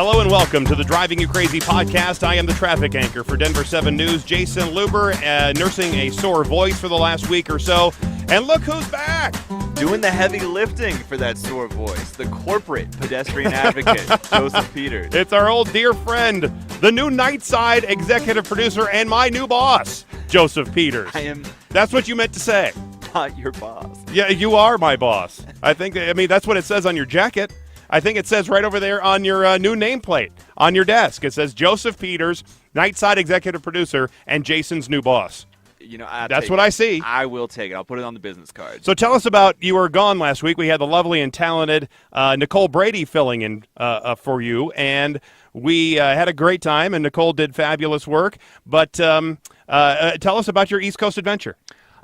Hello and welcome to the Driving You Crazy podcast. I am the traffic anchor for Denver 7 News, Jason Luber, nursing a sore voice for the last week or so. And look who's back! Doing the heavy lifting for that sore voice, the corporate pedestrian advocate, Joseph Peters. It's our old dear friend, the new Nightside executive producer and my new boss, Joseph Peters. I am That's what you meant to say. not your boss. Yeah, you are my boss. I mean, that's what it says on your jacket. I think it says right over there on your new nameplate on your desk. It says Joseph Peters, Nightside executive producer, and Jason's new boss. You know, That's what I see. I will take it. I'll put it on the business card. So tell us about, you were gone last week. We had the lovely and talented Nicole Brady filling in for you, and we had a great time, and Nicole did fabulous work. But tell us about your East Coast adventure.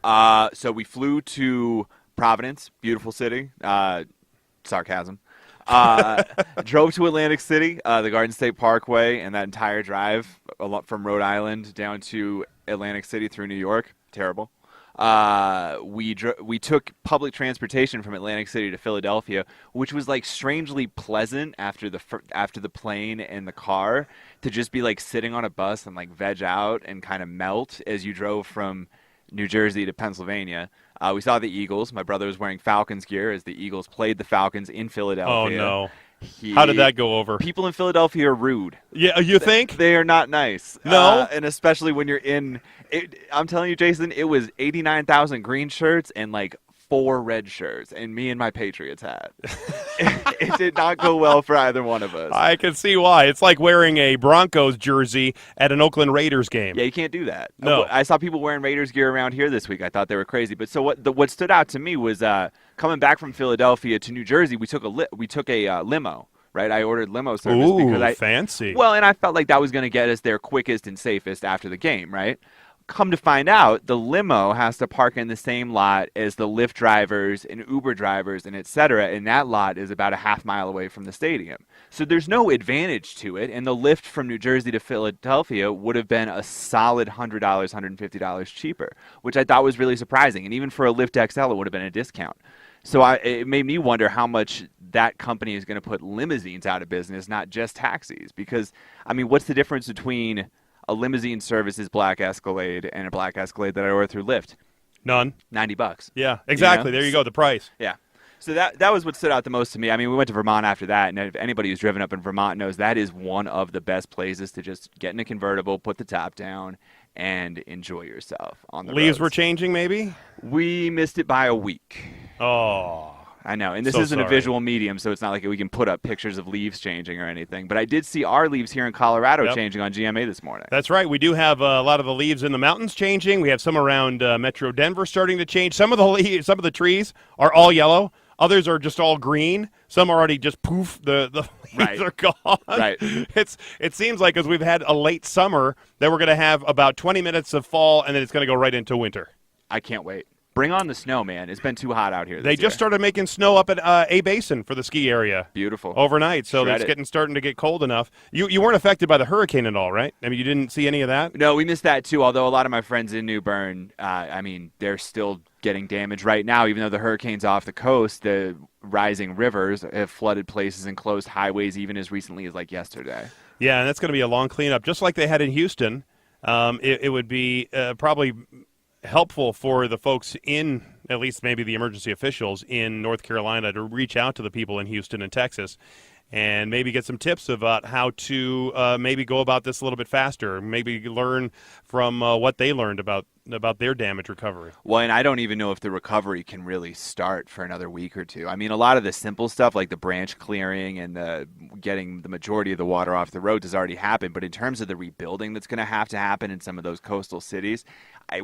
So we flew to Providence, beautiful city. Sarcasm. Drove to Atlantic City, the Garden State Parkway, and that entire drive from Rhode Island down to Atlantic City through New York. Terrible. We took public transportation from Atlantic City to Philadelphia, which was like strangely pleasant after the plane and the car, to just be like sitting on a bus and like veg out and kind of melt as you drove from New Jersey to Pennsylvania. We saw the Eagles. My brother was wearing Falcons gear as the Eagles played the Falcons in Philadelphia. Oh, no. How did that go over? People in Philadelphia are rude. Yeah, you think? They are not nice. No? And especially when you're in I'm telling you, Jason, it was 89,000 green shirts and like 4 red shirts, and me and my Patriots hat. It did not go well for either one of us. I can see why. It's like wearing a Broncos jersey at an Oakland Raiders game. Yeah, you can't do that. No. I saw people wearing Raiders gear around here this week. I thought they were crazy. But so what stood out to me was coming back from Philadelphia to New Jersey, we took a limo. Right, I ordered limo service because fancy. Well, and I felt like that was going to get us there quickest and safest after the game, right? Come to find out, the limo has to park in the same lot as the Lyft drivers and Uber drivers and et cetera, and that lot is about a half mile away from the stadium. So there's no advantage to it, and the Lyft from New Jersey to Philadelphia would have been a solid $100, $150 cheaper, which I thought was really surprising. And even for a Lyft XL, it would have been a discount. So it made me wonder how much that company is going to put limousines out of business, not just taxis. Because, I mean, what's the difference between a limousine service's black Escalade and a black Escalade that I ordered through Lyft? None. $90. Yeah, exactly. You know? There you go, the price. Yeah. So that was what stood out the most to me. I mean, we went to Vermont after that, and if anybody who's driven up in Vermont knows that is one of the best places to just get in a convertible, put the top down, and enjoy yourself on the Leaves roads. were changing, maybe? We missed it by a week. Oh. I know, and this So isn't a sorry. visual medium, so it's not like we can put up pictures of leaves changing or anything. But I did see our leaves here in Colorado changing on GMA this morning. That's right. We do have a lot of the leaves in the mountains changing. We have some around Metro Denver starting to change. Some of the trees are all yellow. Others are just all green. Some are already just poof. The leaves are gone. Right. It seems like, as we've had a late summer, that we're going to have about 20 minutes of fall, and then it's going to go right into winter. I can't wait. Bring on the snow, man. It's been too hot out here this They just year. started making snow up at A Basin for the ski area. Beautiful. Overnight, so Shred it's starting to get cold enough. You weren't affected by the hurricane at all, right? I mean, you didn't see any of that? No, we missed that too, although a lot of my friends in New Bern, I mean, they're still getting damage right now. Even though the hurricane's off the coast, the rising rivers have flooded places and closed highways even as recently as like yesterday. Yeah, and that's going to be a long cleanup, just like they had in Houston. It would be probably helpful for the folks in, at least maybe the emergency officials in North Carolina, to reach out to the people in Houston and Texas and maybe get some tips about how to maybe go about this a little bit faster, maybe learn from what they learned about their damage recovery. Well, and I don't even know if the recovery can really start for another week or two. I mean, a lot of the simple stuff like the branch clearing and getting the majority of the water off the roads has already happened. But in terms of the rebuilding that's going to happen in some of those coastal cities,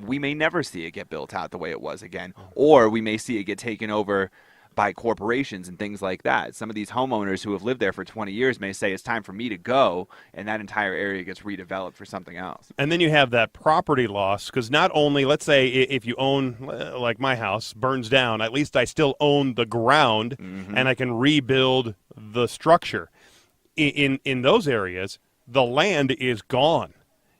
we may never see it get built out the way it was again. Or we may see it get taken over by corporations and things like that. Some of these homeowners who have lived there for 20 years may say it's time for me to go, and that entire area gets redeveloped for something else. And then you have that property loss, because not only, let's say if you own, like my house burns down, at least I still own the ground, and I can rebuild the structure. In those areas, the land is gone.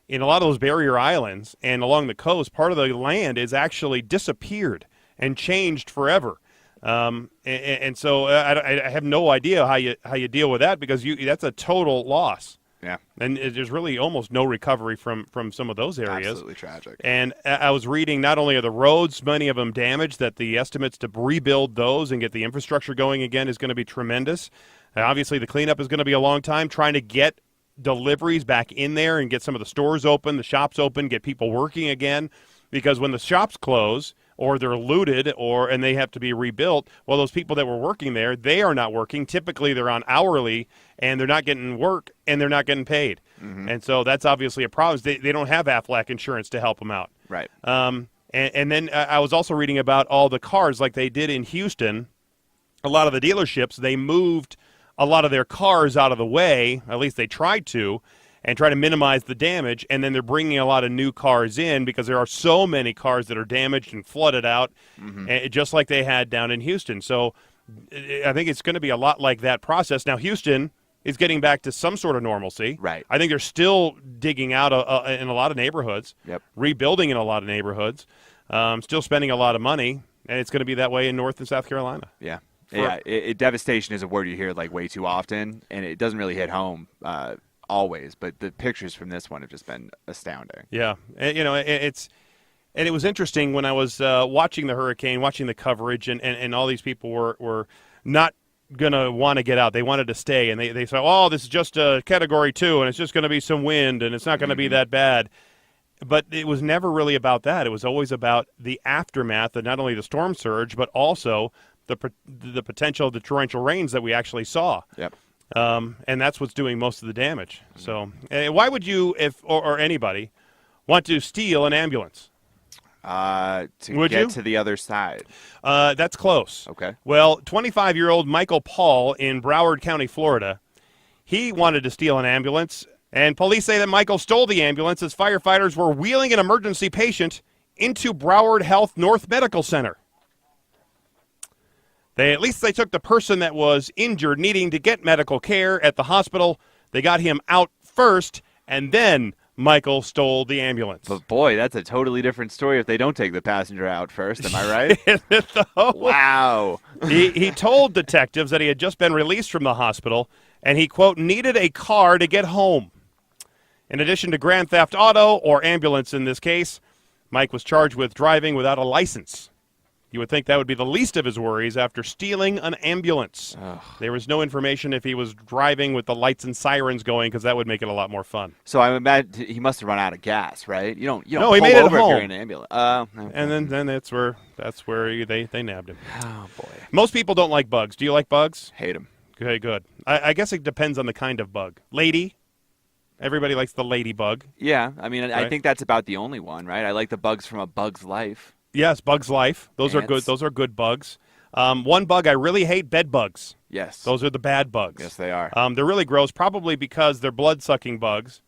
In a lot of those barrier islands and along the coast, part of the land is actually disappeared and changed forever. And so I have no idea how you deal with that, because that's a total loss. Yeah. And there's really almost no recovery from some of those areas. Absolutely tragic. And I was reading, not only are the roads, many of them damaged, that the estimates to rebuild those and get the infrastructure going again is going to be tremendous. Obviously, the cleanup is going to be a long time, trying to get deliveries back in there and get some of the stores open, the shops open, get people working again. Because when the shops close or they're looted and they have to be rebuilt, well, those people that were working there, they are not working. Typically, they're on hourly, and they're not getting work, and they're not getting paid. Mm-hmm. And so that's obviously a problem. They don't have Aflac insurance to help them out. Right. And then I was also reading about all the cars, like they did in Houston. A lot of the dealerships, they moved a lot of their cars out of the way, at least they tried to, and try to minimize the damage, and then they're bringing a lot of new cars in because there are so many cars that are damaged and flooded out, just like they had down in Houston. So I think it's going to be a lot like that process. Now, Houston is getting back to some sort of normalcy. Right. I think they're still digging out in a lot of neighborhoods, rebuilding in a lot of neighborhoods, still spending a lot of money, and it's going to be that way in North and South Carolina. Yeah. Devastation is a word you hear like way too often, and it doesn't really hit home always, but the pictures from this one have just been astounding. Yeah, and it was interesting when I was watching the hurricane, watching the coverage, and all these people were not going to want to get out. They wanted to stay, and they said, oh, this is just a Category 2, and it's just going to be some wind, and it's not going to be that bad. But it was never really about that. It was always about the aftermath of not only the storm surge, but also the potential of the torrential rains that we actually saw. Yep. And that's what's doing most of the damage. So why would you, or anybody, want to steal an ambulance? To get to the other side. That's close. Okay. Well, 25-year-old Michael Paul in Broward County, Florida, he wanted to steal an ambulance, and police say that Michael stole the ambulance as firefighters were wheeling an emergency patient into Broward Health North Medical Center. At least they took the person that was injured, needing to get medical care at the hospital. They got him out first, and then Michael stole the ambulance. But boy, that's a totally different story if they don't take the passenger out first. Am I right? Wow. He told detectives that he had just been released from the hospital, and he, quote, needed a car to get home. In addition to grand theft auto, or ambulance in this case, Mike was charged with driving without a license. You would think that would be the least of his worries after stealing an ambulance. Ugh. There was no information if he was driving with the lights and sirens going, because that would make it a lot more fun. So I imagine he must have run out of gas, right? You don't he pull made over it home. if you're in an ambulance. Okay. And then that's where they nabbed him. Oh boy. Most people don't like bugs. Do you like bugs? Hate them. Okay, good. I guess it depends on the kind of bug. Lady. Everybody likes the ladybug. Yeah, I mean, right? I think that's about the only one, right? I like the bugs from A Bug's Life. Yes, Bug's Life. Those Ants. are good. Those are good bugs. One bug I really hate, bed bugs. Yes. Those are the bad bugs. Yes, they are. They're really gross, probably because they're blood-sucking bugs,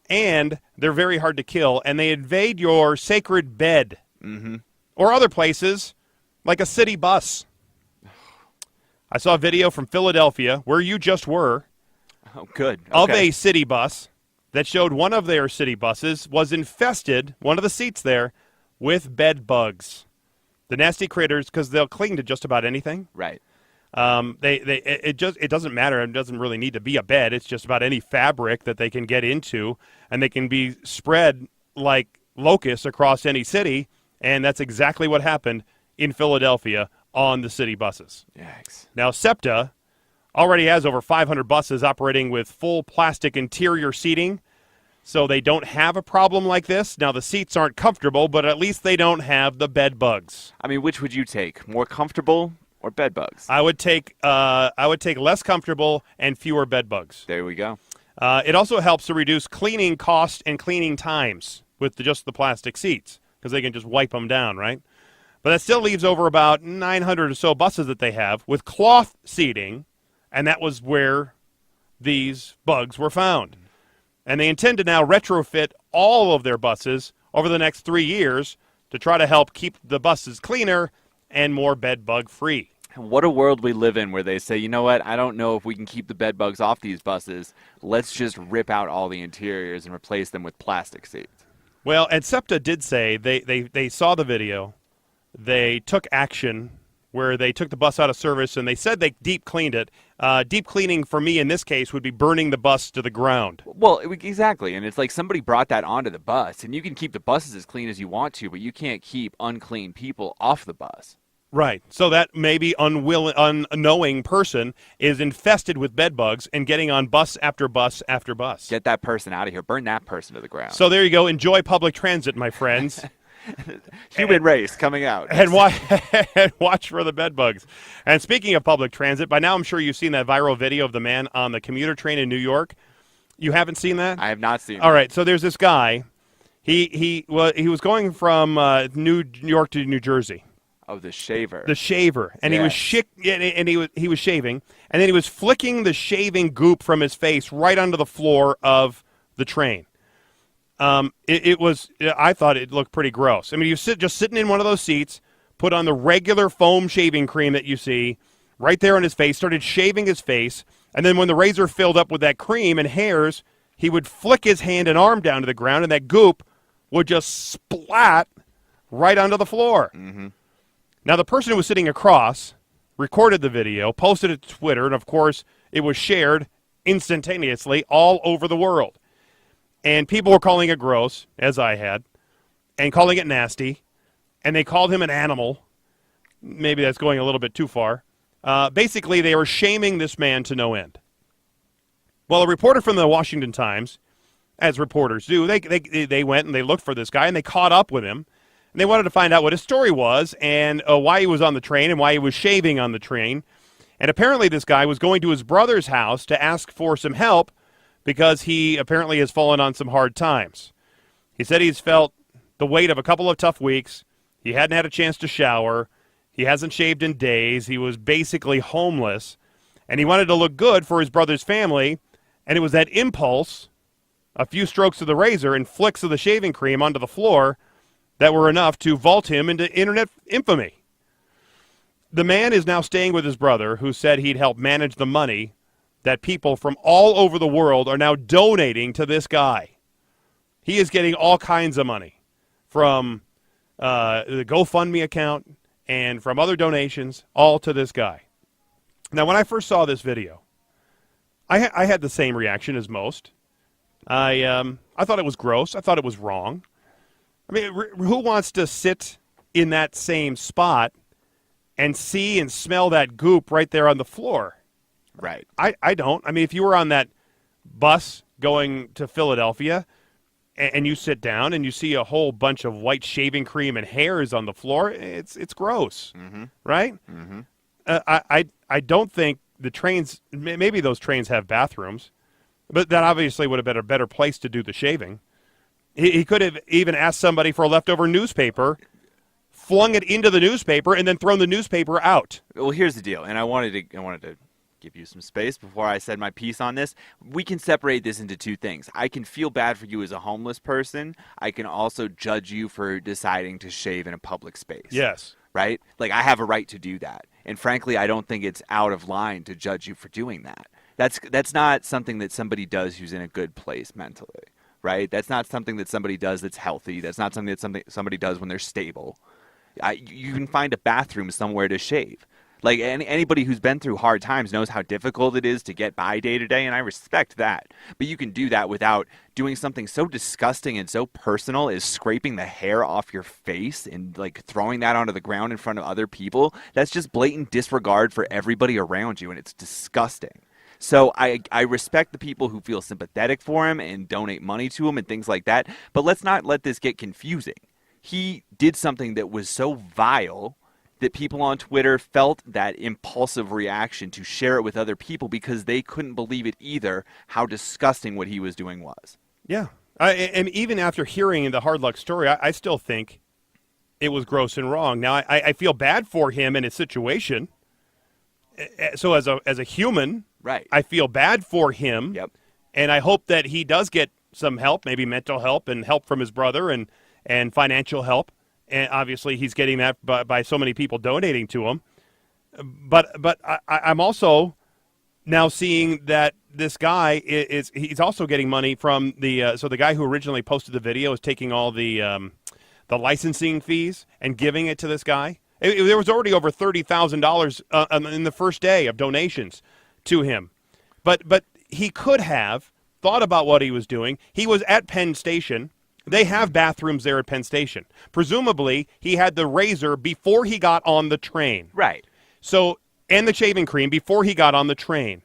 and they're very hard to kill, and they invade your sacred bed or other places, like a city bus. I saw a video from Philadelphia, where you just were, oh, good. Okay. of a city bus that showed one of their city buses was infested, one of the seats there, with bed bugs. The nasty critters, because they'll cling to just about anything. Right. It doesn't matter. It doesn't really need to be a bed. It's just about any fabric that they can get into, and they can be spread like locusts across any city, and that's exactly what happened in Philadelphia on the city buses. Yikes. Now, SEPTA already has over 500 buses operating with full plastic interior seating, so they don't have a problem like this. Now, the seats aren't comfortable, but at least they don't have the bed bugs. I mean, which would you take? More comfortable or bed bugs? I would take less comfortable and fewer bed bugs. There we go. It also helps to reduce cleaning costs and cleaning times with just the plastic seats, because they can just wipe them down, right? But that still leaves over about 900 or so buses that they have with cloth seating, and that was where these bugs were found. And they intend to now retrofit all of their buses over the next 3 years to try to help keep the buses cleaner and more bed bug free. What a world we live in, where they say, you know what, I don't know if we can keep the bed bugs off these buses. Let's just rip out all the interiors and replace them with plastic seats. Well, and SEPTA did say they saw the video. They took action where they took the bus out of service and they said they deep cleaned it. Deep cleaning for me in this case would be burning the bus to the ground. Well, exactly. And it's like somebody brought that onto the bus, and you can keep the buses as clean as you want to, but you can't keep unclean people off the bus. Right. So that maybe unknowing person is infested with bed bugs and getting on bus after bus after bus. Get that person out of here. Burn that person to the ground. So there you go. Enjoy public transit, my friends. Human race coming out. And watch for the bed bugs. And speaking of public transit, by now I'm sure you've seen that viral video of the man on the commuter train in New York. You haven't seen that? I have not seen All that. right, so there's this guy. He was going from New York to New Jersey. Oh, the shaver. The shaver. And Yes. he was shaving, and then he was flicking the shaving goop from his face right onto the floor of the train. I thought it looked pretty gross. I mean, you just sitting in one of those seats, put on the regular foam shaving cream that you see right there on his face, started shaving his face, and then when the razor filled up with that cream and hairs, he would flick his hand and arm down to the ground, and that goop would just splat right onto the floor. Mm-hmm. Now, the person who was sitting across recorded the video, posted it to Twitter, and of course, it was shared instantaneously all over the world. And people were calling it gross, as I had, and calling it nasty, and they called him an animal. Maybe that's going a little bit too far. Basically, they were shaming this man to no end. Well, a reporter from the Washington Times, as reporters do, they went and they looked for this guy, and they caught up with him. And they wanted to find out what his story was and why he was on the train and why he was shaving on the train. And apparently this guy was going to his brother's house to ask for some help because he apparently has fallen on some hard times. He said he's felt the weight of a couple of tough weeks. He hadn't had a chance to shower. He hasn't shaved in days. He was basically homeless. And he wanted to look good for his brother's family. And it was that impulse, a few strokes of the razor and flicks of the shaving cream onto the floor that were enough to vault him into internet infamy. The man is now staying with his brother, who said he'd help manage the money that people from all over the world are now donating to this guy. He is getting all kinds of money from the GoFundMe account and from other donations, all to this guy. Now, when I first saw this video, I had the same reaction as most. I thought it was gross. I thought it was wrong. I mean, who wants to sit in that same spot and see and smell that goop right there on the floor? Right. I don't. I mean, if you were on that bus going to Philadelphia and you sit down and you see a whole bunch of white shaving cream and hairs on the floor, it's gross, right? Mm-hmm. I don't think the trains, maybe those trains have bathrooms, but that obviously would have been a better place to do the shaving. He could have even asked somebody for a leftover newspaper, flung it into the newspaper, and then thrown the newspaper out. Well, here's the deal, and I wanted to give you some space before I said my piece on this. We can separate this into two things. I can feel bad for you as a homeless person. I can also judge you for deciding to shave in a public space. Yes. Right? Like, I have a right to do that. And frankly, I don't think it's out of line to judge you for doing that. That's not something that somebody does who's in a good place mentally. Right? That's not something that somebody does that's healthy. That's not something that somebody does when they're stable. You can find a bathroom somewhere to shave. Like, anybody who's been through hard times knows how difficult it is to get by day to day, and I respect that. But you can do that without doing something so disgusting and so personal as scraping the hair off your face and, like, throwing that onto the ground in front of other people. That's just blatant disregard for everybody around you, and it's disgusting. So I respect the people who feel sympathetic for him and donate money to him and things like that, but let's not let this get confusing. He did something that was so vile that people on Twitter felt that impulsive reaction to share it with other people because they couldn't believe it either, how disgusting what he was doing was. Yeah. And even after hearing the hard luck story, I still think it was gross and wrong. Now, I feel bad for him in his situation. So as a human, right, I feel bad for him. Yep. And I hope that he does get some help, maybe mental help and help from his brother and financial help. And obviously he's getting that by so many people donating to him. But I'm also now seeing that this guy he's also getting money from so the guy who originally posted the video is taking all the licensing fees and giving it to this guy. There was already over $30,000 in the first day of donations to him. But he could have thought about what he was doing. He was at Penn Station. They have bathrooms there at Penn Station. Presumably, he had the razor before he got on the train. Right. So, and the shaving cream before he got on the train.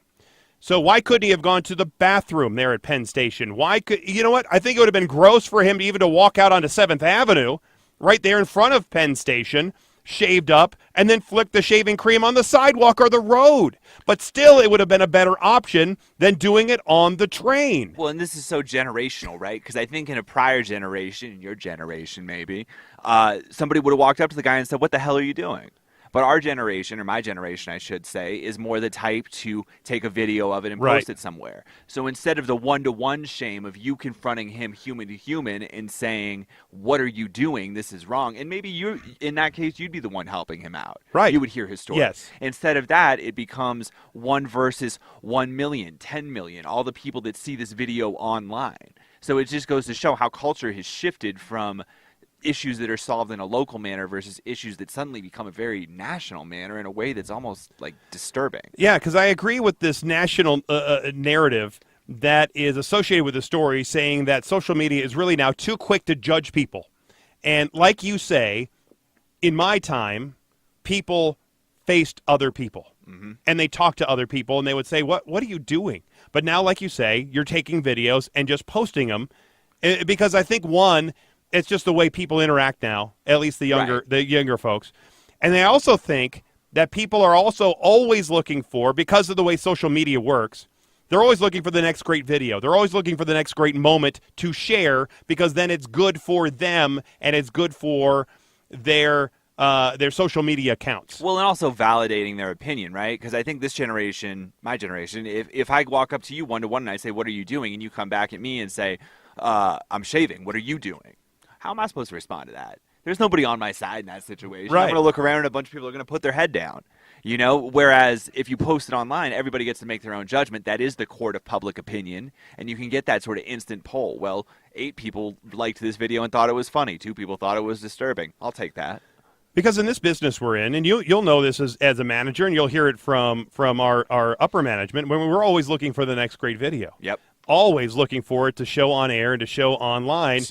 So why couldn't he have gone to the bathroom there at Penn Station? You know what? I think it would have been gross for him even to walk out onto 7th Avenue, right there in front of Penn Station, shaved up, and then flick the shaving cream on the sidewalk or the road. But still, it would have been a better option than doing it on the train. Well, and this is so generational, right? Because I think in a prior generation, your generation maybe, somebody would have walked up to the guy and said, "What the hell are you doing?" But our generation, or my generation, I should say, is more the type to take a video of it and post it somewhere. So instead of the one-to-one shame of you confronting him human to human and saying, "What are you doing? This is wrong." And maybe you, in that case, you'd be the one helping him out. Right. You would hear his story. Yes. Instead of that, it becomes 1 versus 1 million, 10 million, all the people that see this video online. So it just goes to show how culture has shifted from issues that are solved in a local manner versus issues that suddenly become a very national manner in a way that's almost like disturbing. Yeah, because I agree with this national narrative that is associated with the story, saying that social media is really now too quick to judge people. And like you say, in my time, people faced other people. Mm-hmm. And they talked to other people, and they would say, what are you doing? But now, like you say, you're taking videos and just posting them because I think, one, it's just the way people interact now, at least the younger folks. And I also think that people are also always looking for, because of the way social media works, they're always looking for the next great video. They're always looking for the next great moment to share, because then it's good for them and it's good for their social media accounts. Well, and also validating their opinion, right? Because I think this generation, my generation, if I walk up to you one-to-one and I say, "What are you doing?" and you come back at me and say, "I'm shaving. What are you doing?" How am I supposed to respond to that? There's nobody on my side in that situation. Right. I'm going to look around and a bunch of people are going to put their head down. You know, whereas if you post it online, everybody gets to make their own judgment. That is the court of public opinion, and you can get that sort of instant poll. Well, 8 people liked this video and thought it was funny. 2 people thought it was disturbing. I'll take that. Because in this business we're in, and you'll know this as a manager, and you'll hear it from our upper management, when we're always looking for the next great video. Yep. Always looking for it to show on air and to show online.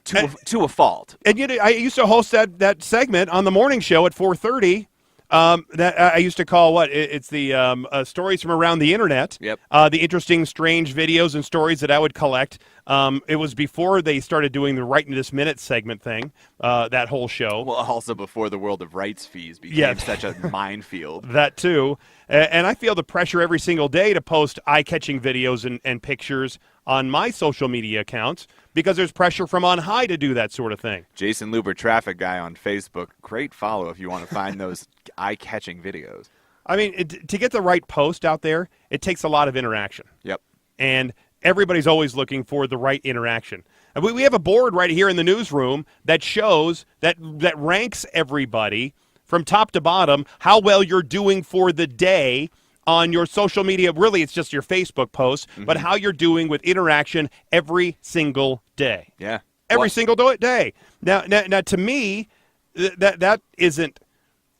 To a fault. And I used to host that segment on the morning show at 4:30. That I used to call it's the stories from around the internet. Yep. The interesting, strange videos and stories that I would collect. It was before they started doing the Right in This Minute segment thing. That whole show. Well, also before the world of rights fees became such a minefield. That too. And I feel the pressure every single day to post eye-catching videos and pictures on my social media accounts, because there's pressure from on high to do that sort of thing. Jason Luber, traffic guy on Facebook. Great follow if you want to find those eye-catching videos. I mean, to get the right post out there, it takes a lot of interaction. Yep. And everybody's always looking for the right interaction. And we have a board right here in the newsroom that shows that ranks everybody from top to bottom how well you're doing for the day on your social media. Really, it's just your Facebook posts, but how you're doing with interaction every single day. Yeah. Every single day. Now, to me, that isn't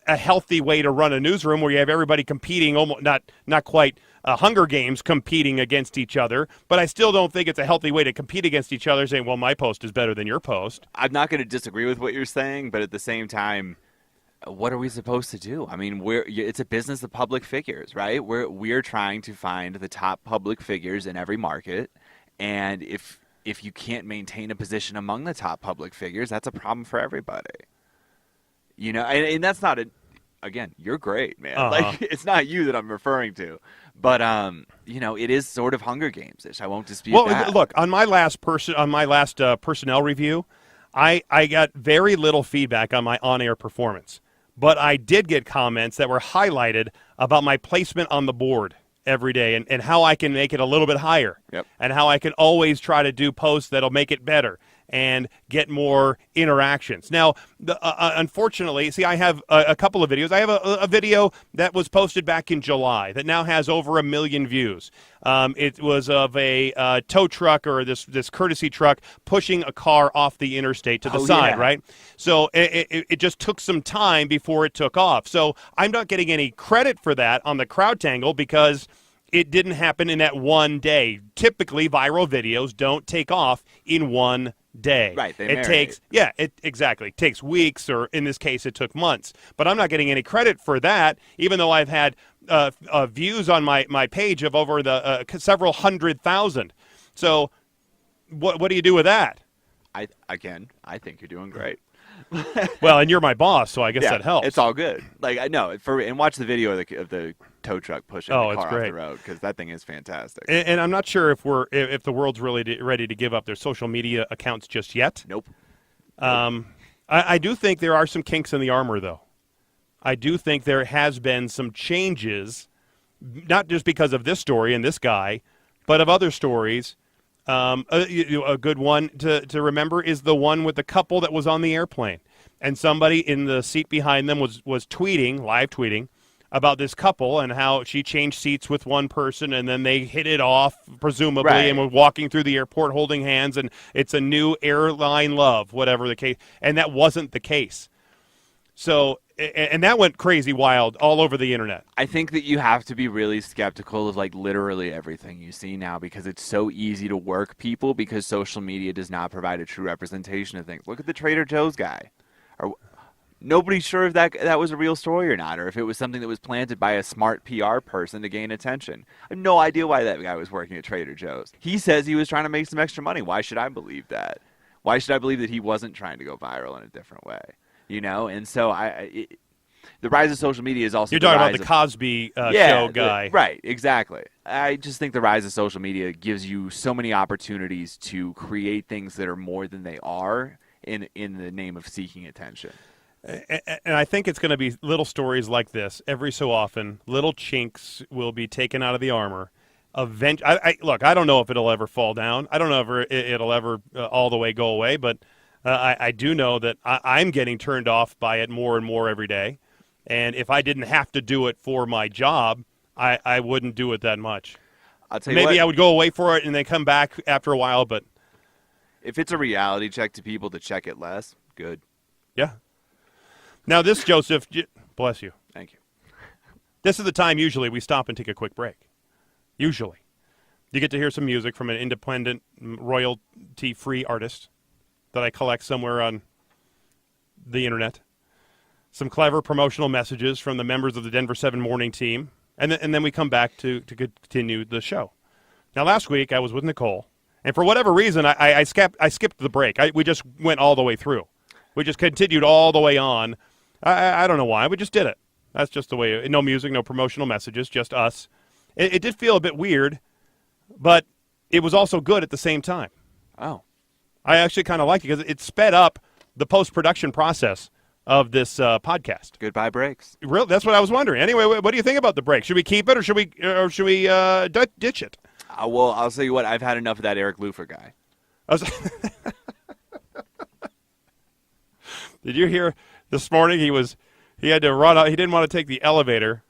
a healthy way to run a newsroom where you have everybody competing, almost not quite Hunger Games competing against each other, but I still don't think it's a healthy way to compete against each other, saying, well, my post is better than your post. I'm not going to disagree with what you're saying, but at the same time, what are we supposed to do? I mean, it's a business of public figures, right? We're trying to find the top public figures in every market, and if you can't maintain a position among the top public figures, that's a problem for everybody. You know, and that's not again, you're great, man. Like, it's not you that I'm referring to, but you know, it is sort of Hunger Games-ish. I won't dispute that. Well, look, on my last personnel review, I got very little feedback on my on-air performance. But I did get comments that were highlighted about my placement on the board every day and how I can make it a little bit higher. Yep. And how I can always try to do posts that'll make it better. and get more interactions. Now, unfortunately, see, I have a couple of videos. I have a video that was posted back in July that now has over 1 million views. It was of a tow truck or this courtesy truck pushing a car off the interstate to the side, right? So it just took some time before it took off. So I'm not getting any credit for that on the CrowdTangle because it didn't happen in that one day. Typically, viral videos don't take off in one day. Right, they it marinate. takes exactly. It takes weeks, or in this case, it took months. But I'm not getting any credit for that, even though I've had views on my page of over the several 100,000. So, what do you do with that? I think you're doing great. Well, and you're my boss, so I guess that helps. It's all good. Like I know and watch the video of the tow truck pushing the car off the road because that thing is fantastic. And I'm not sure if the world's really ready to give up their social media accounts just yet. Nope. I do think there are some kinks in the armor, though. I do think there has been some changes, not just because of this story and this guy, but of other stories. A good one to remember is the one with the couple that was on the airplane, and somebody in the seat behind them was live tweeting about this couple and how she changed seats with one person and then they hit it off, presumably, and were walking through the airport holding hands, and it's a new airline love, whatever the case, and that wasn't the case. So, and that went crazy wild all over the internet. I think that you have to be really skeptical of like literally everything you see now because it's so easy to work people because social media does not provide a true representation of things. Look at the Trader Joe's guy. Nobody's sure if that was a real story or not, or if it was something that was planted by a smart PR person to gain attention. I have no idea why that guy was working at Trader Joe's. He says he was trying to make some extra money. Why should I believe that? Why should I believe that he wasn't trying to go viral in a different way? You know, and so the rise of social media is also. You're talking about the Cosby show guy, right? Exactly. I just think the rise of social media gives you so many opportunities to create things that are more than they are in the name of seeking attention. And I think it's going to be little stories like this every so often. Little chinks will be taken out of the armor. Look, I don't know if it'll ever fall down. I don't know if it'll ever all the way go away, but. I do know that I'm getting turned off by it more and more every day. And if I didn't have to do it for my job, I wouldn't do it that much. I'll tell you what, maybe I would go away for it and then come back after a while. But if it's a reality check to people to check it less, good. Yeah. Now this, Joseph, bless you. Thank you. This is the time usually we stop and take a quick break. Usually. You get to hear some music from an independent, royalty-free artist that I collect somewhere on the internet. Some clever promotional messages from the members of the Denver 7 morning team. And then we come back to continue the show. Now, last week I was with Nicole. And for whatever reason, I skipped the break. We just went all the way through. We just continued all the way on. I don't know why. We just did it. That's just the way. No music, no promotional messages, just us. It did feel a bit weird, but it was also good at the same time. Oh. I actually kind of like it because it sped up the post-production process of this podcast. Goodbye breaks. Really, that's what I was wondering. Anyway, what do you think about the break? Should we keep it or should we ditch it? Well, I'll tell you what. I've had enough of that Eric Lufer guy. Did you hear this morning? He had to run up. He didn't want to take the elevator.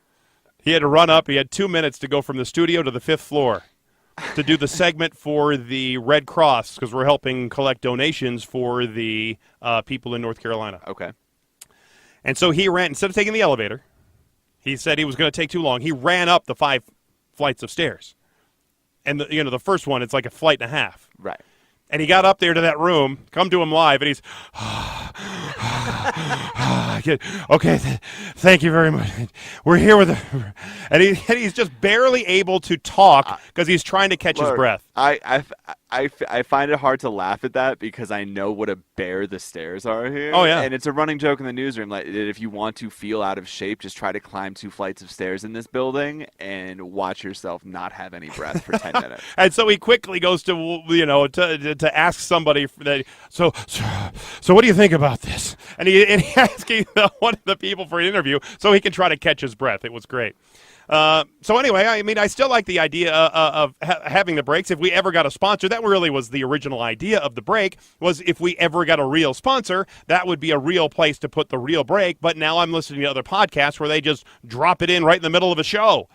He had to run up. He had 2 minutes to go from the studio to the 5th floor to do the segment for the Red Cross because we're helping collect donations for the people in North Carolina. Okay. And so he ran, instead of taking the elevator, he said he was going to take too long. He ran up the 5 flights of stairs. And, the first one, it's like a flight and a half. Right. And he got up there to that room, come to him live, and he's, okay, thank you very much. We're here with and he's just barely able to talk because he's trying to catch his breath. I find it hard to laugh at that because I know what a bear the stairs are here. Oh, yeah. And it's a running joke in the newsroom that if you want to feel out of shape, just try to climb 2 flights of stairs in this building and watch yourself not have any breath for 10 minutes. And so he quickly goes to ask somebody that. So what do you think about this? And he asking one of the people for an interview so he can try to catch his breath. It was great. So anyway, I mean, I still like the idea of having the breaks. If we ever got a sponsor, that that really was the original idea of the break, was if we ever got a real sponsor, that would be a real place to put the real break. But now I'm listening to other podcasts where they just drop it in right in the middle of a show.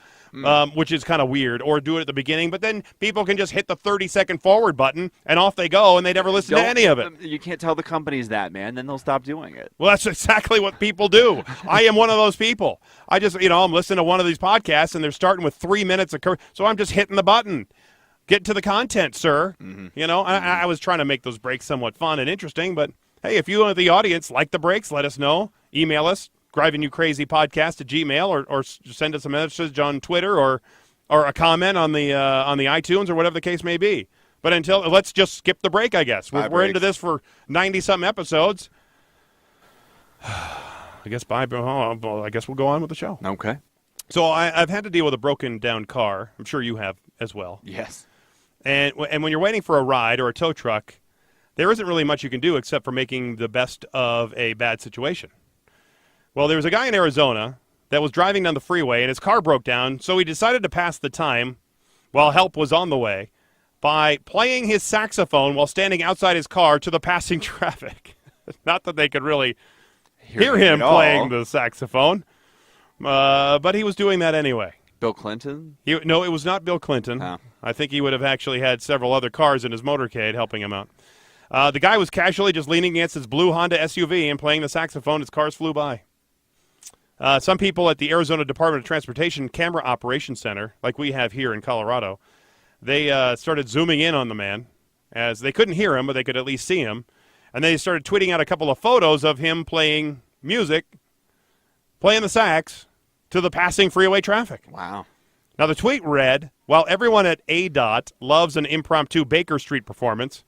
Which is kind of weird, or do it at the beginning, but then people can just hit the 30-second forward button, and off they go, and they never listen to any of it. You can't tell the companies that, man. Then they'll stop doing it. Well, that's exactly what people do. I am one of those people. I just, I'm listening to one of these podcasts, and they're starting with 3 minutes of so I'm just hitting the button. Get to the content, sir. I was trying to make those breaks somewhat fun and interesting, but hey, if you, the audience, like the breaks, let us know. Email us. DrivingYouCrazyPodcast at Gmail, or send us a message on Twitter, or a comment on the iTunes, or whatever the case may be. But let's just skip the break, I guess. We're into this for 90-something episodes. I guess I guess we'll go on with the show. Okay. So I've had to deal with a broken down car. I'm sure you have as well. Yes. And when you're waiting for a ride or a tow truck, there isn't really much you can do except for making the best of a bad situation. Well, there was a guy in Arizona that was driving down the freeway, and his car broke down, so he decided to pass the time while help was on the way by playing his saxophone while standing outside his car to the passing traffic. Not that they could really hear him playing the saxophone, but he was doing that anyway. Bill Clinton? No, it was not Bill Clinton. Oh. I think he would have actually had several other cars in his motorcade helping him out. The guy was casually just leaning against his blue Honda SUV and playing the saxophone as cars flew by. Some people at the Arizona Department of Transportation Camera Operations Center, like we have here in Colorado, they started zooming in on the man, as they couldn't hear him, but they could at least see him. And they started tweeting out a couple of photos of him playing music, playing the sax, to the passing freeway traffic. Wow. Now, the tweet read, while everyone at ADOT loves an impromptu Baker Street performance,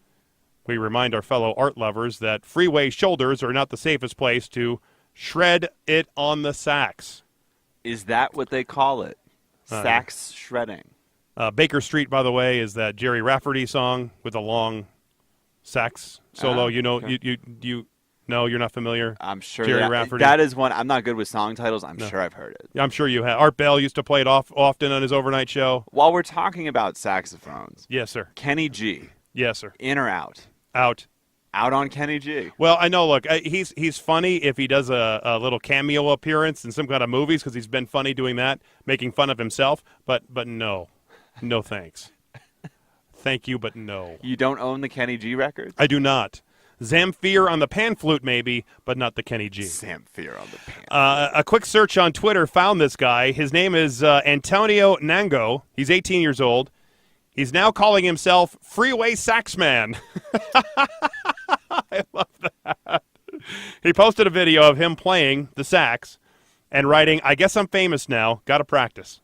we remind our fellow art lovers that freeway shoulders are not the safest place to shred it on the sax. Is that what they call it? Sax shredding. Baker Street, by the way, is that Jerry Rafferty song with a long sax solo. No, you're not familiar? I'm sure Jerry Rafferty. That is one. I'm not good with song titles. I'm sure I've heard it. I'm sure you have. Art Bell used to play it often on his overnight show. While we're talking about saxophones. Yes, sir. Kenny G. Yes, sir. In or out? Out. Out on Kenny G. Well, I know. Look, he's funny if he does a little cameo appearance in some kind of movies, because he's been funny doing that, making fun of himself. But no thanks. Thank you, but no. You don't own the Kenny G records? I do not. Zamfir on the pan flute, maybe, but not the Kenny G. Zamfir on the pan. A quick search on Twitter found this guy. His name is Antonio Nango. He's 18 years old. He's now calling himself Freeway Saxman. I love that. He posted a video of him playing the sax and writing, "I guess I'm famous now. Gotta practice."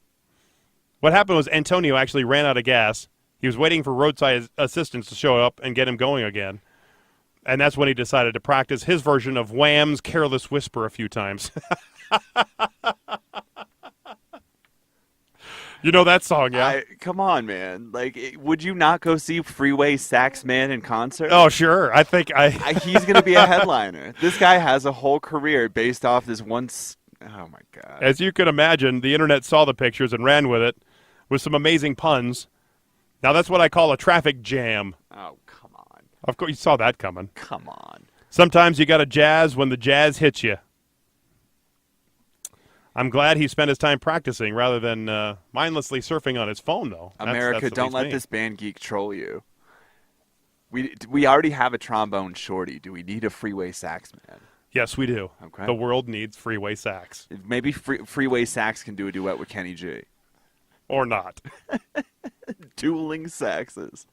What happened was Antonio actually ran out of gas. He was waiting for roadside assistance to show up and get him going again. And that's when he decided to practice his version of Wham's Careless Whisper a few times. You know that song, yeah? Come on, man. Would you not go see Freeway Saxman in concert? Oh, sure. I think he's going to be a headliner. This guy has a whole career based off this one... Oh, my God. As you can imagine, the internet saw the pictures and ran with it with some amazing puns. Now, that's what I call a traffic jam. Oh, come on. Of course, you saw that coming. Come on. Sometimes you got to jazz when the jazz hits you. I'm glad he spent his time practicing rather than mindlessly surfing on his phone, though. America, don't let this band geek troll you. We already have a trombone shorty. Do we need a freeway sax man? Yes, we do. Okay. The world needs freeway sax. Maybe freeway sax can do a duet with Kenny G. Or not. Dueling saxes.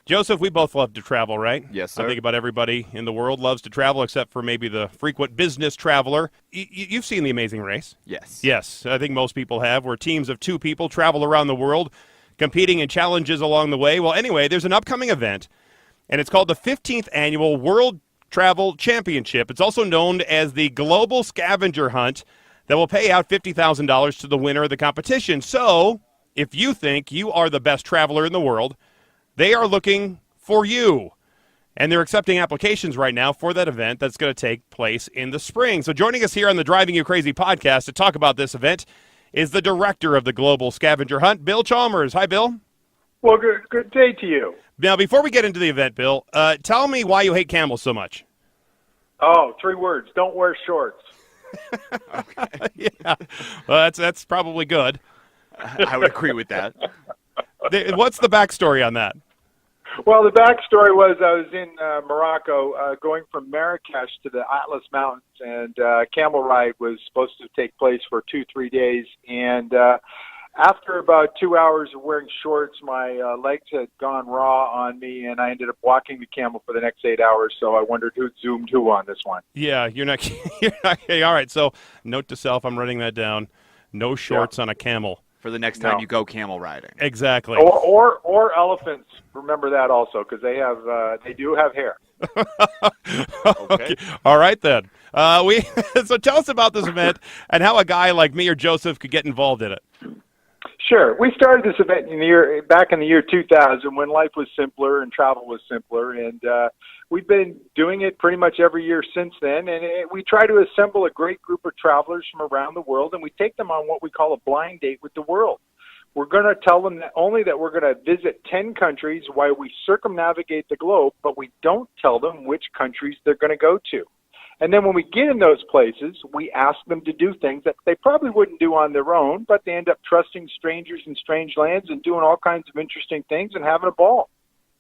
Joseph, we both love to travel, right? Yes, sir. I think about everybody in the world loves to travel, except for maybe the frequent business traveler. You've seen The Amazing Race. Yes. Yes, I think most people have, where teams of two people travel around the world, competing in challenges along the way. Well, anyway, there's an upcoming event, and it's called the 15th Annual World Travel Championship. It's also known as the Global Scavenger Hunt, that will pay out $50,000 to the winner of the competition. So, if you think you are the best traveler in the world, they are looking for you. And they're accepting applications right now for that event that's going to take place in the spring. So joining us here on the Driving You Crazy podcast to talk about this event is the director of the Global Scavenger Hunt, Bill Chalmers. Hi, Bill. Well, good day to you. Now, before we get into the event, Bill, tell me why you hate camels so much. Oh, 3 words. Don't wear shorts. Yeah, well, that's probably good. I would agree with that. What's the backstory on that? Well, the backstory was I was in Morocco going from Marrakesh to the Atlas Mountains, and camel ride was supposed to take place for 2-3 days. And after about 2 hours of wearing shorts, my legs had gone raw on me, and I ended up walking the camel for the next 8 hours. So I wondered who zoomed who on this one. Yeah, you're not. You're not. All right. So, note to self: I'm writing that down. No shorts on a camel. For the next time you go camel riding. Exactly. Or elephants. Remember that also, because they do have hair. Okay. All right then. So tell us about this event and how a guy like me or Joseph could get involved in it. Sure. We started this event back in the year 2000 when life was simpler and travel was simpler, and we've been doing it pretty much every year since then. And we try to assemble a great group of travelers from around the world, and we take them on what we call a blind date with the world. We're going to tell them that only that we're going to visit 10 countries while we circumnavigate the globe, but we don't tell them which countries they're going to go to. And then when we get in those places, we ask them to do things that they probably wouldn't do on their own, but they end up trusting strangers in strange lands and doing all kinds of interesting things and having a ball.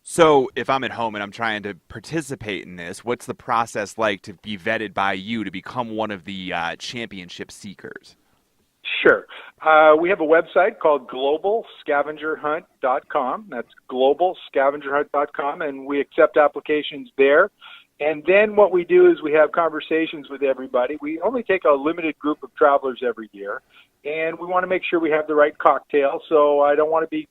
So if I'm at home and I'm trying to participate in this, what's the process like to be vetted by you to become one of the championship seekers? Sure. We have a website called globalscavengerhunt.com. That's globalscavengerhunt.com, and we accept applications there. And then what we do is we have conversations with everybody. We only take a limited group of travelers every year, and we want to make sure we have the right cocktail. So I don't want to be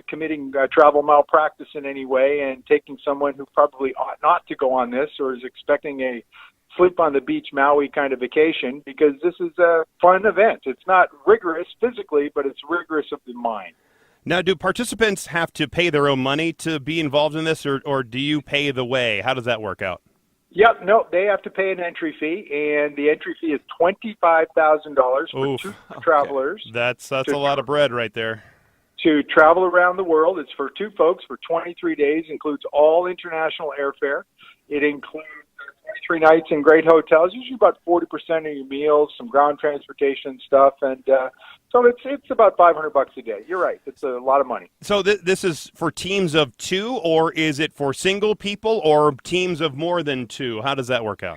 committing travel malpractice in any way and taking someone who probably ought not to go on this or is expecting a sleep on the beach Maui kind of vacation, because this is a fun event. It's not rigorous physically, but it's rigorous of the mind. Now, do participants have to pay their own money to be involved in this, or do you pay the way? How does that work out? Yep, no, they have to pay an entry fee, and the entry fee is $25,000 for two travelers. That's a lot of bread right there. To travel around the world. It's for 2 folks for 23 days, includes all international airfare. It includes 23 nights in great hotels, usually about 40% of your meals, some ground transportation stuff, and so it's about $500 a day. You're right. It's a lot of money. So this is for teams of 2, or is it for single people, or teams of more than 2? How does that work out?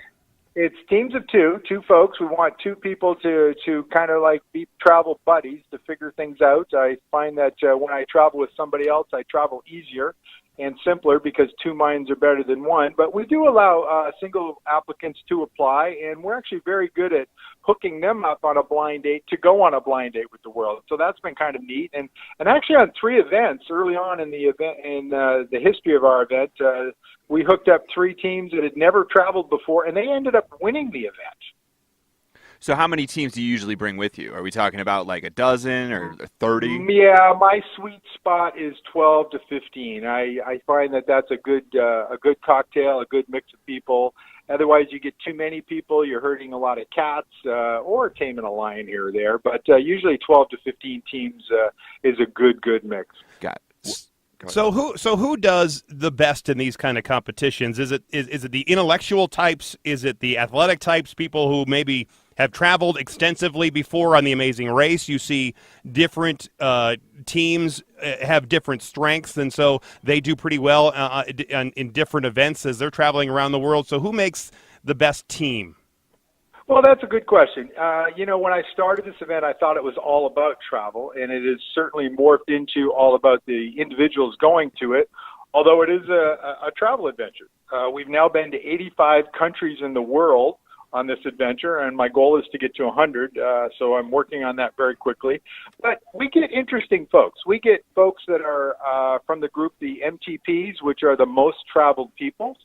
It's teams of 2 folks. We want 2 people to kind of like be travel buddies to figure things out. I find that when I travel with somebody else, I travel easier and simpler because 2 minds are better than 1. But we do allow single applicants to apply, and we're actually very good at hooking them up on a blind date to go on a blind date with the world. So that's been kind of neat. And actually on 3 events early on in the event, in the history of our event, we hooked up 3 teams that had never traveled before, and they ended up winning the event. So how many teams do you usually bring with you? Are we talking about like a dozen or 30? Yeah, my sweet spot is 12 to 15. I find that that's a good cocktail, a good mix of people. Otherwise, you get too many people, you're hurting a lot of cats or taming a lion here or there. But usually 12 to 15 teams is a good mix. Got it. So who does the best in these kind of competitions? Is it the intellectual types? Is it the athletic types? People who maybe have traveled extensively before on The Amazing Race. You see different teams have different strengths, and so they do pretty well in different events as they're traveling around the world. So who makes the best team? Well, that's a good question. When I started this event, I thought it was all about travel, and it is certainly morphed into all about the individuals going to it, although it is a travel adventure. We've now been to 85 countries in the world on this adventure, and my goal is to get to 100, so I'm working on that very quickly. But we get interesting folks. We get folks that are from the group, the MTPs, which are the most traveled people.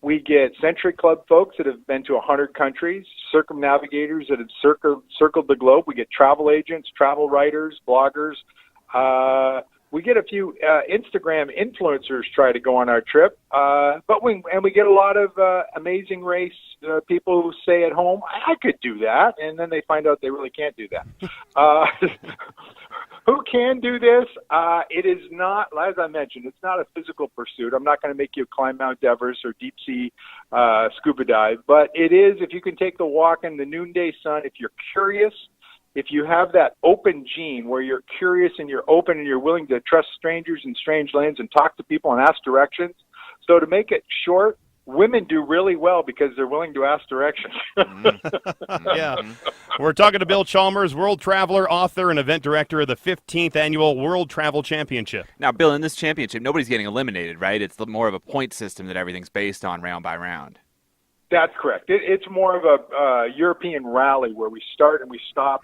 We get Century Club folks that have been to 100 countries, circumnavigators that have circled the globe. We get travel agents, travel writers, bloggers. We get a few Instagram influencers try to go on our trip, but we get a lot of Amazing Race people who say at home, I could do that, and then they find out they really can't do that. Who can do this? It is not, as I mentioned, it's not a physical pursuit. I'm not going to make you climb Mount Everest or deep sea scuba dive, but it is, if you can take the walk in the noonday sun, if you're curious, if you have that open gene where you're curious and you're open and you're willing to trust strangers in strange lands and talk to people and ask directions. So to make it short, women do really well because they're willing to ask directions. Yeah. We're talking to Bill Chalmers, world traveler, author, and event director of the 15th Annual World Travel Championship. Now, Bill, in this championship, nobody's getting eliminated, right? It's more of a point system that everything's based on round by round. That's correct. It's more of a European rally where we start and we stop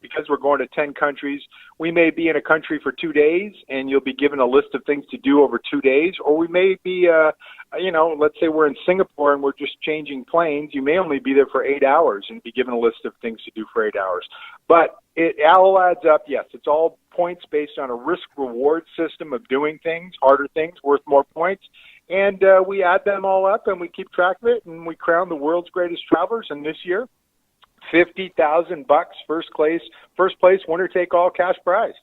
because we're going to 10 countries. We may be in a country for 2 days, and you'll be given a list of things to do over 2 days. Or we may be, let's say we're in Singapore and we're just changing planes. You may only be there for 8 hours and be given a list of things to do for 8 hours. But it all adds up, yes. It's all points based on a risk-reward system of doing things, harder things, worth more points. And we add them all up, and we keep track of it, and we crown the world's greatest travelers. And this year, $50,000, first place, winner take all, cash prize.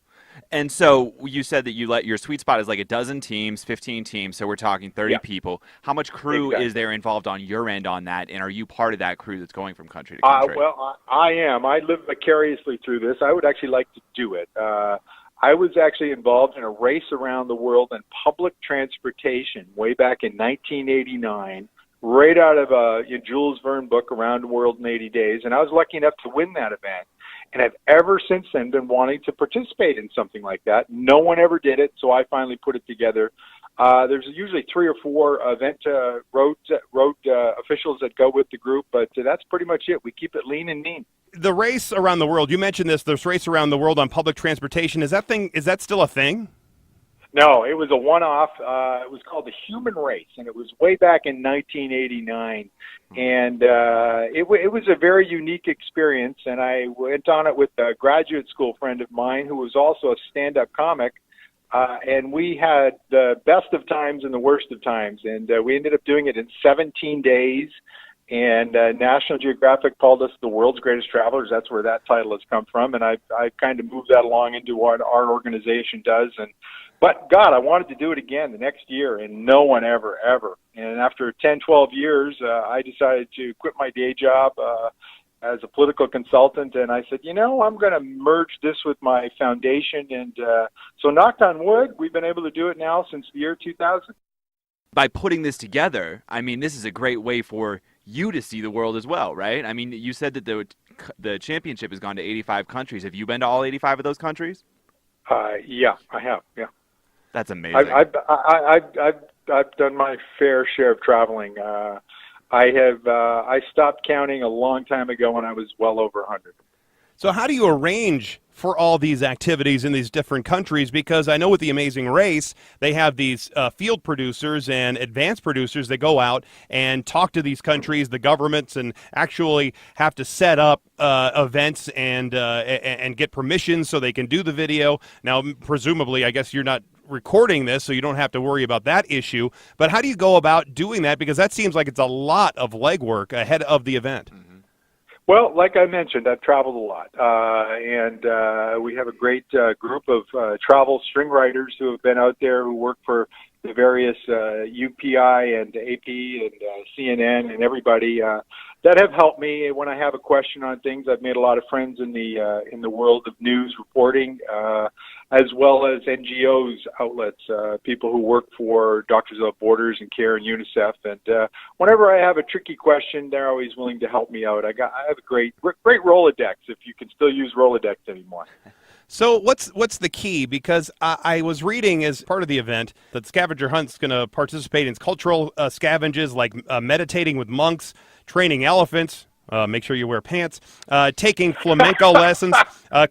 And so you said that your sweet spot is like a dozen teams, 15 teams. So we're talking 30 people. How much crew is there involved on your end on that? And are you part of that crew that's going from country to country? Well, I am. I live vicariously through this. I would actually like to do it. I was actually involved in a race around the world in public transportation way back in 1989, right out of a Jules Verne book, Around the World in 80 Days, and I was lucky enough to win that event. And I've ever since then been wanting to participate in something like that. No one ever did it, so I finally put it together. There's usually 3 or 4 event road officials that go with the group, but that's pretty much it. We keep it lean and mean. The race around the world, you mentioned this race around the world on public transportation. Is that still a thing? No, it was a one-off. It was called the Human Race, and it was way back in 1989. And it was a very unique experience, and I went on it with a graduate school friend of mine who was also a stand-up comic. And we had the best of times and the worst of times, and we ended up doing it in 17 days. And National Geographic called us the world's greatest travelers. That's where that title has come from, and I kind of moved that along into what our organization does. But God, I wanted to do it again the next year, and no one ever. And after 10, 12 years, I decided to quit my day job as a political consultant, and I said, I'm going to merge this with my foundation. And so knock on wood, we've been able to do it now since the year 2000. By putting this together, I mean, this is a great way for you to see the world as well, right? I mean, you said that the championship has gone to 85 countries. Have you been to all 85 of those countries? Yeah, I have. Yeah, that's amazing. I've done my fair share of traveling. I stopped counting a long time ago when I was well over 100. So how do you arrange for all these activities in these different countries? Because I know with the Amazing Race, they have these field producers and advanced producers that go out and talk to these countries, the governments, and actually have to set up events and get permission so they can do the video. Now, presumably, I guess you're not recording this, so you don't have to worry about that issue. But how do you go about doing that? Because that seems like it's a lot of legwork ahead of the event. Mm-hmm. Well, like I mentioned, I've traveled a lot, and we have a great group of travel string writers who have been out there who work for the various UPI and AP and CNN and everybody that have helped me when I have a question on things. I've made a lot of friends in the world of news reporting, as well as NGOs outlets, people who work for Doctors Without Borders and CARE and UNICEF. And whenever I have a tricky question, they're always willing to help me out. I have a great Rolodex, if you can still use Rolodex anymore. So what's the key? Because I was reading as part of the event that Scavenger Hunt's going to participate in cultural scavenges like meditating with monks, training elephants, make sure you wear pants, taking flamenco lessons,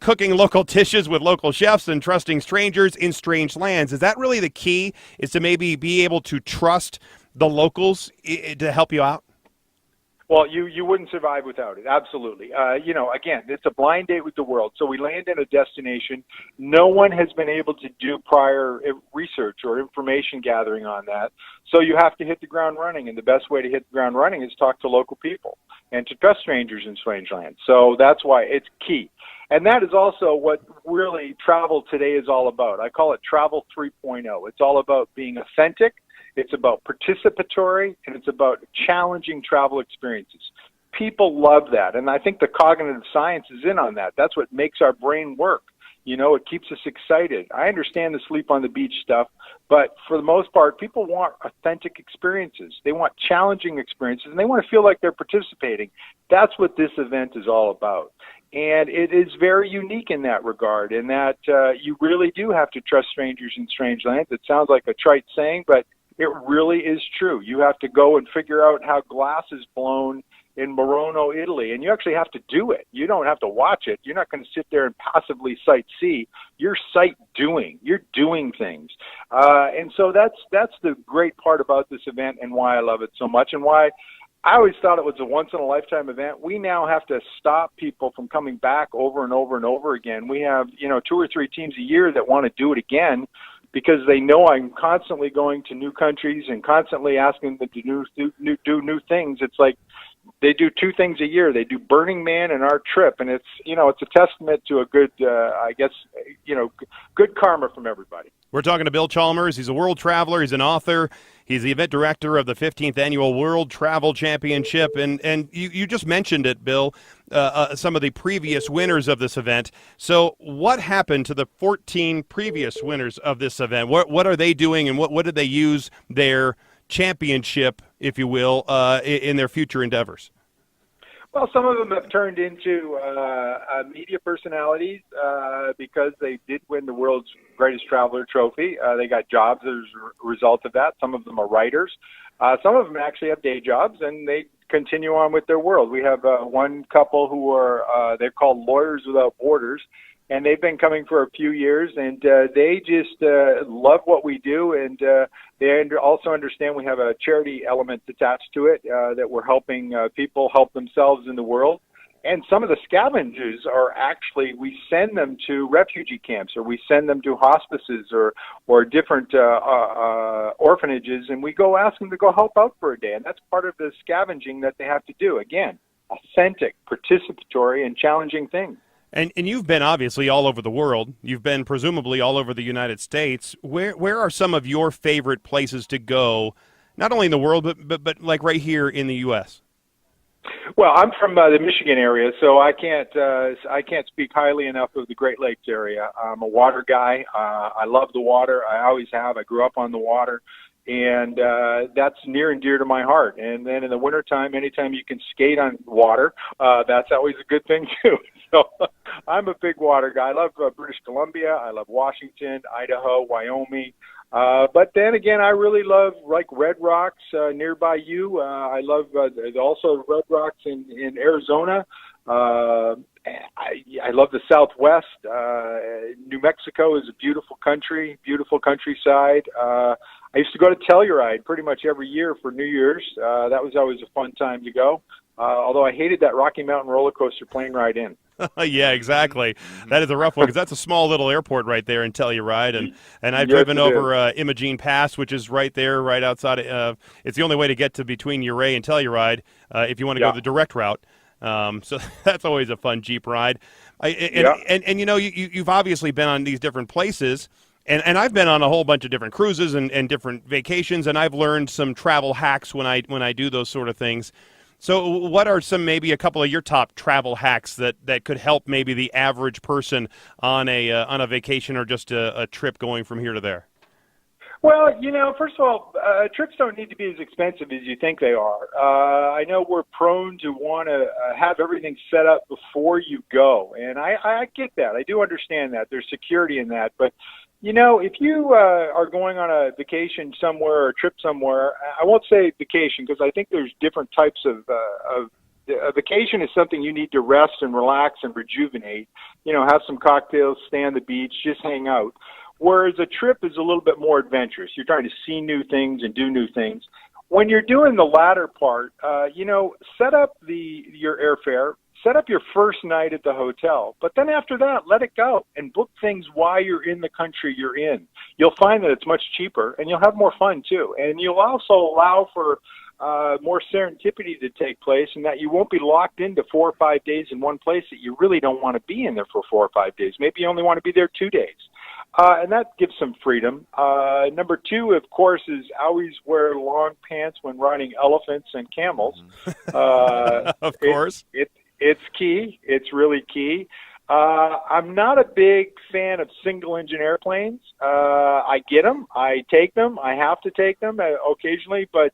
cooking local dishes with local chefs, and trusting strangers in strange lands. Is that really the key, is to maybe be able to trust the locals to help you out? Well, you wouldn't survive without it. Absolutely. Again, it's a blind date with the world. So we land in a destination. No one has been able to do prior research or information gathering on that. So you have to hit the ground running. And the best way to hit the ground running is talk to local people and to trust strangers in strange lands. So that's why it's key. And that is also what really travel today is all about. I call it Travel 3.0. It's all about being authentic, it's about participatory, and it's about challenging travel experiences. People love that, and I think the cognitive science is in on that. That's what makes our brain work. You know, it keeps us excited. I understand the sleep on the beach stuff, but for the most part, people want authentic experiences. They want challenging experiences, and they want to feel like they're participating. That's what this event is all about. And it is very unique in that regard, in that you really do have to trust strangers in strange lands. It sounds like a trite saying, but it really is true. You have to go and figure out how glass is blown in Morono, Italy, and you actually have to do it. You don't have to watch it. You're not going to sit there and passively sightsee. You're sight doing. You're doing things. And so that's the great part about this event and why I love it so much, and why I always thought it was a once-in-a-lifetime event. We now have to stop people from coming back over and over and over again. We have, 2 or 3 teams a year that want to do it again because they know I'm constantly going to new countries and constantly asking them to do new things. It's like they do 2 things a year. They do Burning Man and our trip, and it's a testament to a good, good karma from everybody. We're talking to Bill Chalmers. He's a world traveler. He's an author. He's the event director of the 15th Annual World Travel Championship. And you just mentioned it, Bill, some of the previous winners of this event. So what happened to the 14 previous winners of this event? What are they doing, and what did they use their championship, if you will, in their future endeavors? Well, some of them have turned into media personalities because they did win the world's greatest traveler trophy. They got jobs as a result of that. Some of them are writers. Some of them actually have day jobs, and they continue on with their world. We have one couple who are, they're called Lawyers Without Borders, and they've been coming for a few years, and they just love what we do, and they also understand we have a charity element attached to it, that we're helping people help themselves in the world. And some of the scavengers are actually, we send them to refugee camps, or we send them to hospices or different orphanages, and we go ask them to go help out for a day. And that's part of the scavenging that they have to do. Again, authentic, participatory, and challenging things. And you've been obviously all over the world. You've been presumably all over the United States. Where are some of your favorite places to go, not only in the world, but like right here in the U.S.? Well, I'm from the Michigan area, so I can't speak highly enough of the Great Lakes area. I'm a water guy. I love the water. I always have. I grew up on the water, and that's near and dear to my heart. And then in the wintertime, anytime you can skate on water, that's always a good thing too. So I'm a big water guy. I love British Columbia. I love Washington, Idaho, Wyoming. But then again, I really love like Red Rocks nearby you. I love also Red Rocks in Arizona. I love the Southwest. New Mexico is a beautiful country, beautiful countryside. I used to go to Telluride pretty much every year for New Year's. That was always a fun time to go. Although I hated that Rocky Mountain roller coaster plane ride in. Yeah, exactly. That is a rough one because that's a small little airport right there in Telluride, and I've driven over Imogene Pass, which is right there, right outside. It's the only way to get to between Ouray and Telluride if you want to go the direct route. So that's always a fun Jeep ride. And you've obviously been on these different places, and I've been on a whole bunch of different cruises and different vacations, and I've learned some travel hacks when I do those sort of things. So what are maybe a couple of your top travel hacks that could help maybe the average person on a vacation or just a trip going from here to there? Well, first of all, trips don't need to be as expensive as you think they are. I know we're prone to want to have everything set up before you go, and I get that. I do understand that. There's security in that, but if you are going on a vacation somewhere or a trip somewhere, I won't say vacation because I think there's different types of a vacation is something you need to rest and relax and rejuvenate, have some cocktails, stay on the beach, just hang out. Whereas a trip is a little bit more adventurous. You're trying to see new things and do new things. When you're doing the latter part, set up your airfare, set up your first night at the hotel, but then after that, let it go and book things while you're in the country you're in. You'll find that it's much cheaper, and you'll have more fun too. And you'll also allow for more serendipity to take place, and that you won't be locked into 4 or 5 days in one place that you really don't want to be in there for 4 or 5 days. Maybe you only want to be there 2 days. And that gives some freedom. Number 2, of course, is always wear long pants when riding elephants and camels. Of course. It's key. It's really key. I'm not a big fan of single-engine airplanes. I get them. I take them. I have to take them occasionally. But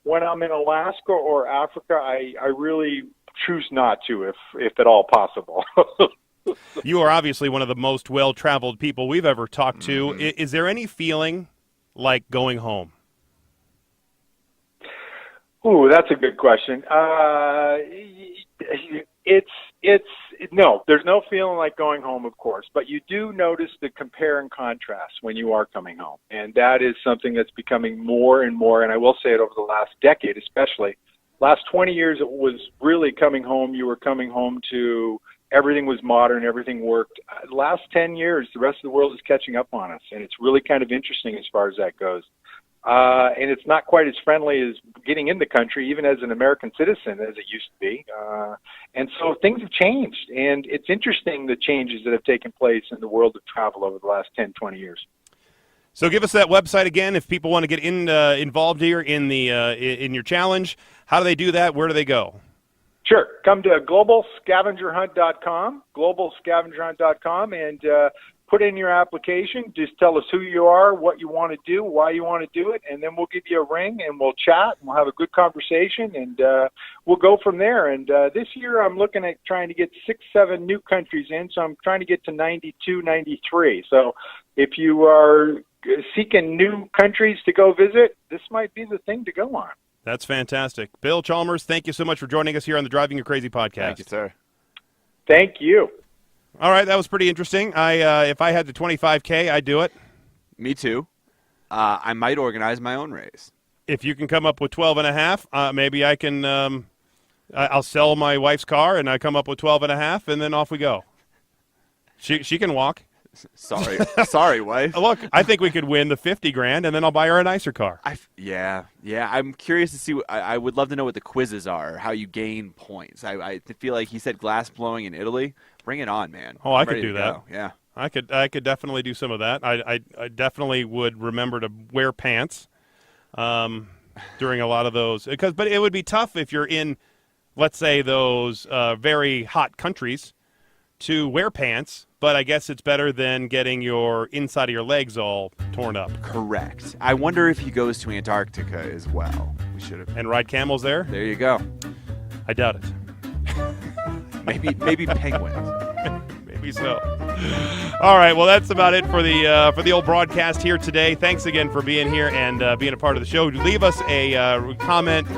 when I'm in Alaska or Africa, I really choose not to, if at all possible. You are obviously one of the most well-traveled people we've ever talked to. Mm-hmm. Is there any feeling like going home? Ooh, that's a good question. No, there's no feeling like going home, of course, but you do notice the compare and contrast when you are coming home. And that is something that's becoming more and more, and I will say it over the last decade especially. Last 20 years, it was really coming home. You were coming home to everything was modern, everything worked. The last 10 years, the rest of the world is catching up on us, and it's really kind of interesting as far as that goes. And it's not quite as friendly as getting in the country, even as an American citizen, as it used to be. And so things have changed, and it's interesting the changes that have taken place in the world of travel over the last 10, 20 years. So give us that website again if people want to get involved here in in your challenge. How do they do that? Where do they go? Sure. Come to globalscavengerhunt.com, and put in your application. Just tell us who you are, what you want to do, why you want to do it, and then we'll give you a ring, and we'll chat, and we'll have a good conversation, and we'll go from there. And this year I'm looking at trying to get 6-7 new countries in, so I'm trying to get to 92, 93. So if you are seeking new countries to go visit, this might be the thing to go on. That's fantastic. Bill Chalmers, thank you so much for joining us here on the Driving You Crazy podcast. Thank you, sir. Thank you. All right, that was pretty interesting. If I had the 25K, I'd do it. Me too. I might organize my own race. If you can come up with 12 and a half, maybe I can. I'll sell my wife's car, and I come up with 12 and a half, and then off we go. She can walk. Sorry, wife. Look, I think we could win the 50 grand, and then I'll buy her a nicer car. Yeah. I'm curious to see. I would love to know what the quizzes are, how you gain points. I feel like he said glass blowing in Italy. Bring it on, man. Oh, I could do that. Go. Yeah. I could definitely do some of that. I definitely would remember to wear pants during a lot of those. But it would be tough if you're in, let's say, those very hot countries to wear pants. But I guess it's better than getting your inside of your legs all torn up. Correct. I wonder if he goes to Antarctica as well. We should have. And ride camels there? There you go. I doubt it. Maybe penguins. Maybe so. All right. Well, that's about it for the old broadcast here today. Thanks again for being here and being a part of the show. Leave us a comment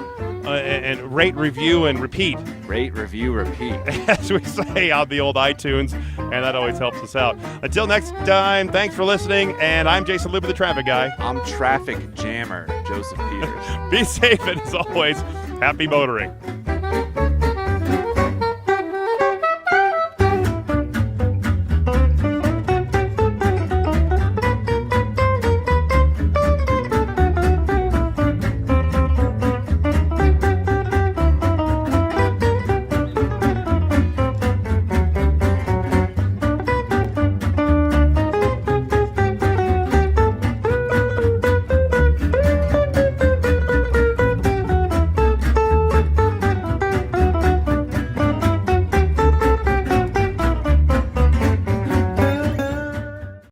and rate, review, and repeat. Rate, review, repeat. As we say on the old iTunes, and that always helps us out. Until next time, thanks for listening, and I'm Jason Luber, the traffic guy. I'm traffic jammer, Joseph Peters. Be safe, and as always, happy motoring.